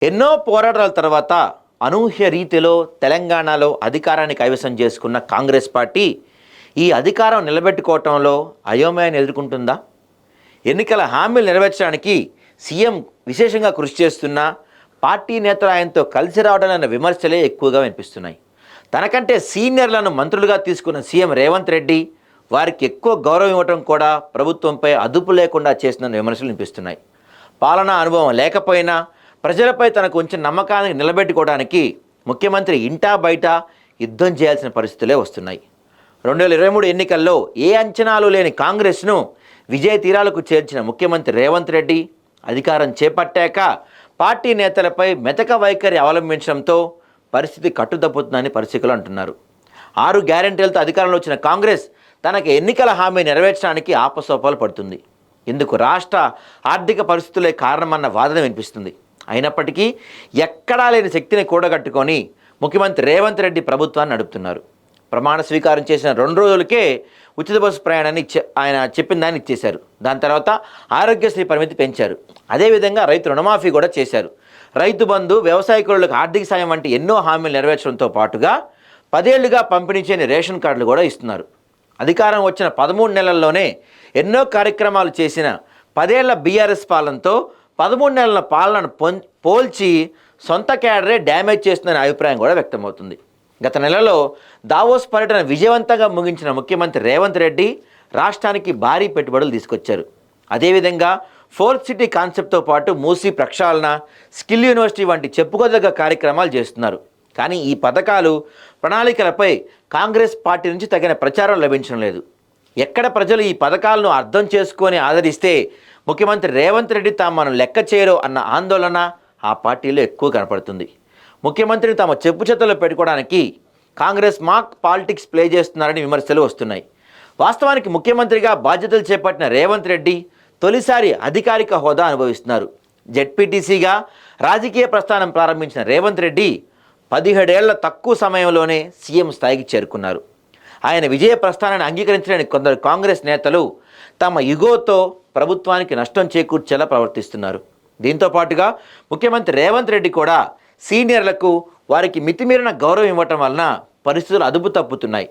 ఎన్నో పోరాటాల తర్వాత అనూహ్య రీతిలో తెలంగాణలో అధికారాన్ని కైవసం చేసుకున్న కాంగ్రెస్ పార్టీ ఈ అధికారం నిలబెట్టుకోవటంలో అయోమయాన్ని ఎదుర్కొంటుందా? ఎన్నికల హామీలు నెరవేర్చడానికి సీఎం విశేషంగా కృషి చేస్తున్నా పార్టీ నేతలు ఆయనతో కలిసి రావడాలన్న విమర్శలే ఎక్కువగా వినిపిస్తున్నాయి. తనకంటే సీనియర్లను మంత్రులుగా తీసుకున్న సీఎం రేవంత్ రెడ్డి వారికి ఎక్కువ గౌరవం ఇవ్వడం కూడా ప్రభుత్వంపై అదుపు లేకుండా చేసిన విమర్శలు వినిపిస్తున్నాయి. పాలనా అనుభవం లేకపోయినా ప్రజలపై తనకు ఉంచిన నమ్మకాన్ని నిలబెట్టుకోవడానికి ముఖ్యమంత్రి ఇంటా బయట యుద్ధం చేయాల్సిన పరిస్థితులే వస్తున్నాయి. 2023 ఎన్నికల్లో ఏ అంచనాలు లేని కాంగ్రెస్ను విజయ తీరాలకు చేర్చిన ముఖ్యమంత్రి రేవంత్ రెడ్డి అధికారం చేపట్టాక పార్టీ నేతలపై మెతక వైఖరి అవలంబించడంతో పరిస్థితి కట్టుతప్పుతుందని పరిశీలకులు అంటున్నారు. 6 గ్యారెంటీలతో అధికారంలో వచ్చిన కాంగ్రెస్ తనకు ఎన్నికల హామీ నెరవేర్చడానికి ఆపసోపాలు పడుతుంది. ఇందుకు రాష్ట్ర ఆర్థిక పరిస్థితులే కారణమన్న వాదన వినిపిస్తుంది. అయినప్పటికీ ఎక్కడా లేని శక్తిని కూడగట్టుకొని ముఖ్యమంత్రి రేవంత్ రెడ్డి ప్రభుత్వాన్ని నడుపుతున్నారు. ప్రమాణ స్వీకారం చేసిన 2 రోజులకే ఉచిత బస్సు ప్రయాణాన్ని ఆయన చెప్పిన దాన్ని ఇచ్చేశారు. దాని తర్వాత ఆరోగ్యశ్రీ పరిమితి పెంచారు. అదేవిధంగా రైతు రుణమాఫీ కూడా చేశారు. రైతు బంధు, వ్యవసాయ కూలీలకు ఆర్థిక సాయం వంటి ఎన్నో హామీలు నెరవేర్చడంతో పాటుగా 10 ఏళ్లుగా పంపిణీ చేయని రేషన్ కార్డులు కూడా ఇస్తున్నారు. అధికారం వచ్చిన 13 నెలల్లోనే ఎన్నో కార్యక్రమాలు చేసిన 10 ఏళ్ల బీఆర్ఎస్ పాలనతో 13 నెలల పాలనను పోల్చి సొంత క్యాడరే డ్యామేజ్ చేస్తుందనే అభిప్రాయం కూడా వ్యక్తమవుతుంది. గత నెలలో దావోస్ పర్యటన విజయవంతంగా ముగించిన ముఖ్యమంత్రి రేవంత్ రెడ్డి రాష్ట్రానికి భారీ పెట్టుబడులు తీసుకొచ్చారు. అదేవిధంగా 4th సిటీ కాన్సెప్ట్తో పాటు మూసీ ప్రక్షాళన, స్కిల్ యూనివర్సిటీ వంటి చెప్పుకోదగ్గ కార్యక్రమాలు చేస్తున్నారు. కానీ ఈ పథకాలు, ప్రణాళికలపై కాంగ్రెస్ పార్టీ నుంచి తగిన ప్రచారం లభించడం లేదు. ఎక్కడ ప్రజలు ఈ పథకాలను అర్థం చేసుకొని ఆదరిస్తే ముఖ్యమంత్రి రేవంత్ రెడ్డి తాము లెక్క చేయరు అన్న ఆందోళన ఆ పార్టీలో ఎక్కువ కనపడుతుంది. ముఖ్యమంత్రిని తమ చెప్పు చేతుల్లో పెట్టుకోవడానికి కాంగ్రెస్ మాక్ పాలిటిక్స్ ప్లే చేస్తున్నారని విమర్శలు వస్తున్నాయి. వాస్తవానికి ముఖ్యమంత్రిగా బాధ్యతలు చేపట్టిన రేవంత్ రెడ్డి తొలిసారి అధికారిక హోదా అనుభవిస్తున్నారు. జెడ్పీటీసీగా రాజకీయ ప్రస్థానం ప్రారంభించిన రేవంత్ రెడ్డి 17 ఏళ్ల తక్కువ సమయంలోనే సీఎం స్థాయికి చేరుకున్నారు. ఆయన విజయ ప్రస్థానాన్ని అంగీకరించలేని కొందరు కాంగ్రెస్ నేతలు తమ ఇగోతో ప్రభుత్వానికి నష్టం చేకూర్చేలా ప్రవర్తిస్తున్నారు. దీంతో పాటుగా ముఖ్యమంత్రి రేవంత్ రెడ్డి కూడా సీనియర్లకు వారికి మితిమీరిన గౌరవం ఇవ్వటం వలన పరిస్థితులు అదుపు తప్పుతున్నాయి.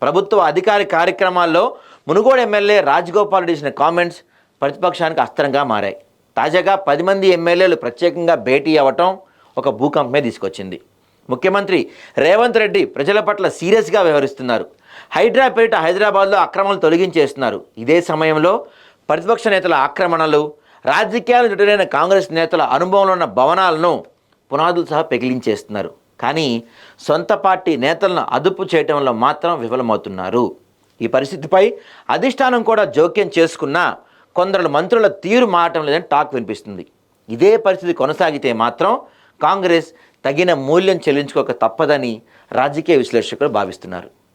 ప్రభుత్వ అధికారిక కార్యక్రమాల్లో మునుగోడు ఎమ్మెల్యే రాజగోపాల్ చేసిన కామెంట్స్ ప్రతిపక్షానికి అస్త్రంగా మారాయి. తాజాగా 10 మంది ఎమ్మెల్యేలు ప్రత్యేకంగా భేటీ అవ్వటం ఒక భూకంపమే తీసుకొచ్చింది. ముఖ్యమంత్రి రేవంత్ రెడ్డి ప్రజల పట్ల సీరియస్గా వ్యవహరిస్తున్నారు. హైడ్రా పేరిట హైదరాబాద్లో అక్రమాలు తొలగించేస్తున్నారు. ఇదే సమయంలో ప్రతిపక్ష నేతల ఆక్రమణలు, రాజకీయాలు జుటైన కాంగ్రెస్ నేతల అనుభవంలో ఉన్న భవనాలను పునాదులు సహా పెకిలించేస్తున్నారు. కానీ సొంత పార్టీ నేతలను అదుపు చేయడంలో మాత్రం విఫలమవుతున్నారు. ఈ పరిస్థితిపై అధిష్టానం కూడా జోక్యం చేసుకున్నా కొందరు మంత్రుల తీరు మారటం లేదని టాక్ వినిపిస్తుంది. ఇదే పరిస్థితి కొనసాగితే మాత్రం కాంగ్రెస్ తగిన మూల్యం చెల్లించుకోక తప్పదని రాజకీయ విశ్లేషకులు భావిస్తున్నారు.